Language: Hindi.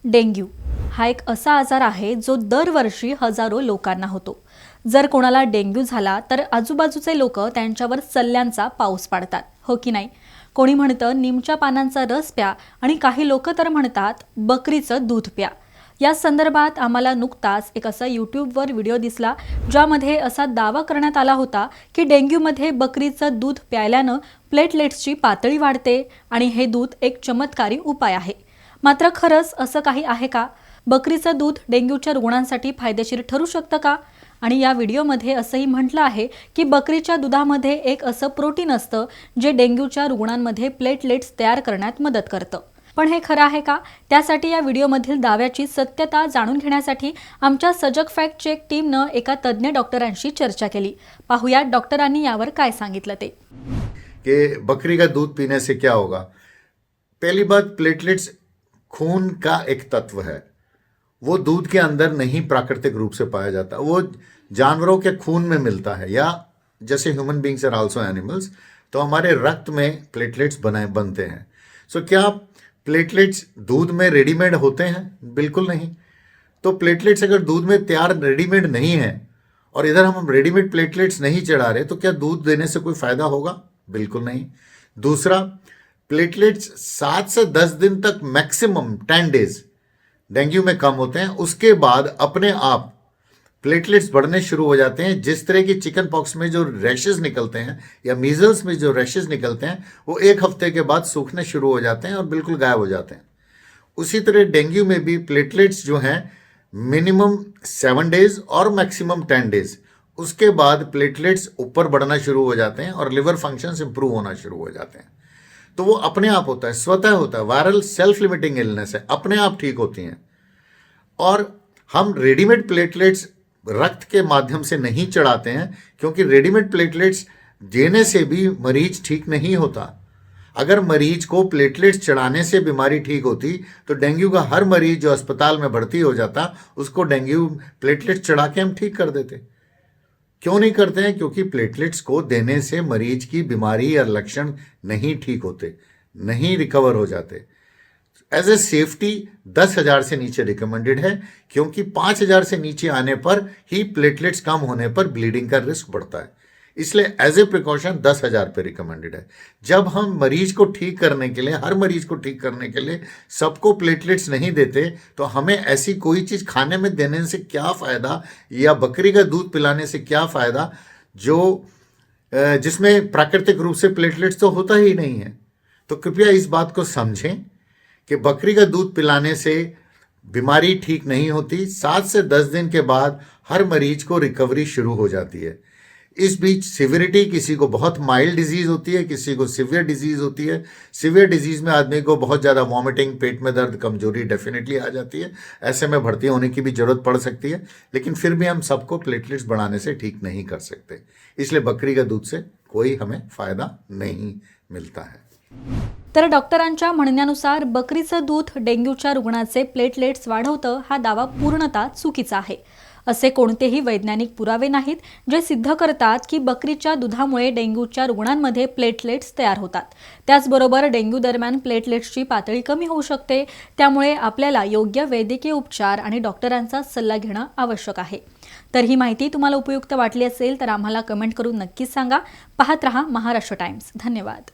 डेंग्यू हा एक असा आजार आहे जो दरवर्षी हजारो लोकांना होतो. जर कोणाला डेंग्यू झाला तर आजूबाजूचे लोक त्यांच्यावर सल्ल्यांचा पाऊस पाडतात, हो की नाही? कोणी म्हणतं निमच्या पानांचा रस प्या आणि काही लोक तर म्हणतात बकरीचं दूध प्या. या संदर्भात आम्हाला नुकताच एक असा यूट्यूबवर व्हिडिओ दिसला ज्यामध्ये असा दावा करण्यात आला होता की डेंग्यूमध्ये बकरीचं दूध प्यायल्यानं प्लेटलेट्सची पातळी वाढते आणि हे दूध एक चमत्कारी उपाय आहे. मात्र खरंच असं काही आहे का? बकरीचं दूध डेंग्यूच्या रुग्णांसाठी फायदेशीर ठरू शकतं का? आणि या व्हिडिओमध्ये असंही म्हटलं आहे की बकरीच्या दुधामध्ये एक असं प्रोटीन असतं जे डेंग्यूच्या रुग्णांमध्ये प्लेटलेट्स तयार करण्यात मदत करतं. पण हे खरं आहे का? त्यासाठी या व्हिडिओमधील दाव्याची सत्यता जाणून घेण्यासाठी आमच्या सजग फॅक्ट चेक टीमनं एका तज्ज्ञ डॉक्टरांशी चर्चा केली. पाहूया डॉक्टरांनी यावर काय सांगितलं ते. कि बकरी का दूध पीने से क्या होगा। पहली बात, प्लेटलेट्स खून का एक तत्व है, वो दूध के अंदर नहीं प्राकृतिक रूप से पाया जाता, वो जानवरों के खून में मिलता है, या जैसे human beings are also animals, तो हमारे रक्त में प्लेटलेट्स बनते हैं। सो क्या प्लेटलेट्स दूध में रेडीमेड होते हैं? बिल्कुल नहीं। तो प्लेटलेट्स अगर दूध में तैयार रेडीमेड नहीं है और इधर हम रेडीमेड प्लेटलेट्स नहीं चढ़ा रहे, तो क्या दूध देने से कोई फायदा होगा? बिल्कुल नहीं। दूसरा, प्लेटलेट्स 7 से 10 दिन तक मैक्सिमम 10 डेज डेंगू में कम होते हैं, उसके बाद अपने आप प्लेटलेट्स बढ़ने शुरू हो जाते हैं। जिस तरह की चिकन पॉक्स में जो रैशेज निकलते हैं या मीजल्स में जो रैशेज निकलते हैं, वो 1 हफ्ते के बाद सूखने शुरू हो जाते हैं और बिल्कुल गायब हो जाते हैं। उसी तरह डेंगू में भी प्लेटलेट्स जो हैं मिनिमम 7 डेज और मैक्सिमम 10 डेज, उसके बाद प्लेटलेट्स ऊपर बढ़ना शुरू हो जाते हैं और लिवर फंक्शंस इंप्रूव होना शुरू हो जाते हैं। तो वो अपने आप होता है, स्वतः होता है, वायरल सेल्फ लिमिटिंग इलनेस है, अपने आप ठीक होती हैं। और हम रेडीमेड प्लेटलेट्स रक्त के माध्यम से नहीं चढ़ाते हैं, क्योंकि रेडीमेड प्लेटलेट्स देने से भी मरीज ठीक नहीं होता। अगर मरीज को प्लेटलेट्स चढ़ाने से बीमारी ठीक होती तो डेंगू का हर मरीज जो अस्पताल में भर्ती हो जाता, उसको डेंगू प्लेटलेट्स चढ़ा के हम ठीक कर देते। क्यों नहीं करते हैं? क्योंकि प्लेटलेट्स को देने से मरीज की बीमारी या लक्षण नहीं ठीक होते, नहीं रिकवर हो जाते। एज ए सेफ्टी 10,000 से नीचे रिकमेंडेड है, क्योंकि 5,000 से नीचे आने पर ही प्लेटलेट्स कम होने पर ब्लीडिंग का रिस्क बढ़ता है। इसलिए एज ए प्रिकॉशन 10,000 पे रिकमेंडेड है। जब हम मरीज को ठीक करने के लिए, हर मरीज को ठीक करने के लिए सबको प्लेटलेट्स नहीं देते, तो हमें ऐसी कोई चीज़ खाने में देने से क्या फ़ायदा, या बकरी का दूध पिलाने से क्या फ़ायदा जो जिसमें प्राकृतिक रूप से प्लेटलेट्स तो होता ही नहीं है। तो कृपया इस बात को समझें कि बकरी का दूध पिलाने से बीमारी ठीक नहीं होती। 7 से 10 दिन के बाद हर मरीज को रिकवरी शुरू हो जाती है। इस बीच सिवियरिटी, किसी को बहुत माइल्ड डिजीज़ होती है, किसी को सिवियर डिजीज़ होती है। सिवियर डिजीज़ में आदमी को बहुत ज़्यादा वॉमिटिंग, पेट में दर्द, कमजोरी डेफिनेटली आ जाती है। ऐसे में भर्ती होने की भी ज़रूरत पड़ सकती है, लेकिन फिर भी हम सबको प्लेटलेट्स बढ़ाने से ठीक नहीं कर सकते। इसलिए बकरी का दूध से कोई हमें फ़ायदा नहीं मिलता है। तर डॉक्टरांच्या म्हणण्यानुसार बकरीचं दूध डेंग्यूच्या रुग्णाचे प्लेटलेट्स वाढवतं हा दावा पूर्णतः चुकीचा आहे. असे कोणतेही वैज्ञानिक पुरावे नाहीत जे सिद्ध करतात की बकरीच्या दुधामुळे डेंग्यूच्या रुग्णांमध्ये प्लेटलेट्स तयार होतात. त्याचबरोबर डेंग्यू दरम्यान प्लेटलेट्सची पातळी कमी होऊ शकते. त्यामुळे आपल्याला योग्य वैद्यकीय उपचार आणि डॉक्टरांचा सल्ला घेणं आवश्यक आहे. तर ही माहिती तुम्हाला उपयुक्त वाटली असेल तर आम्हाला कमेंट करून नक्कीच सांगा. पाहत रहा महाराष्ट्र टाइम्स. धन्यवाद.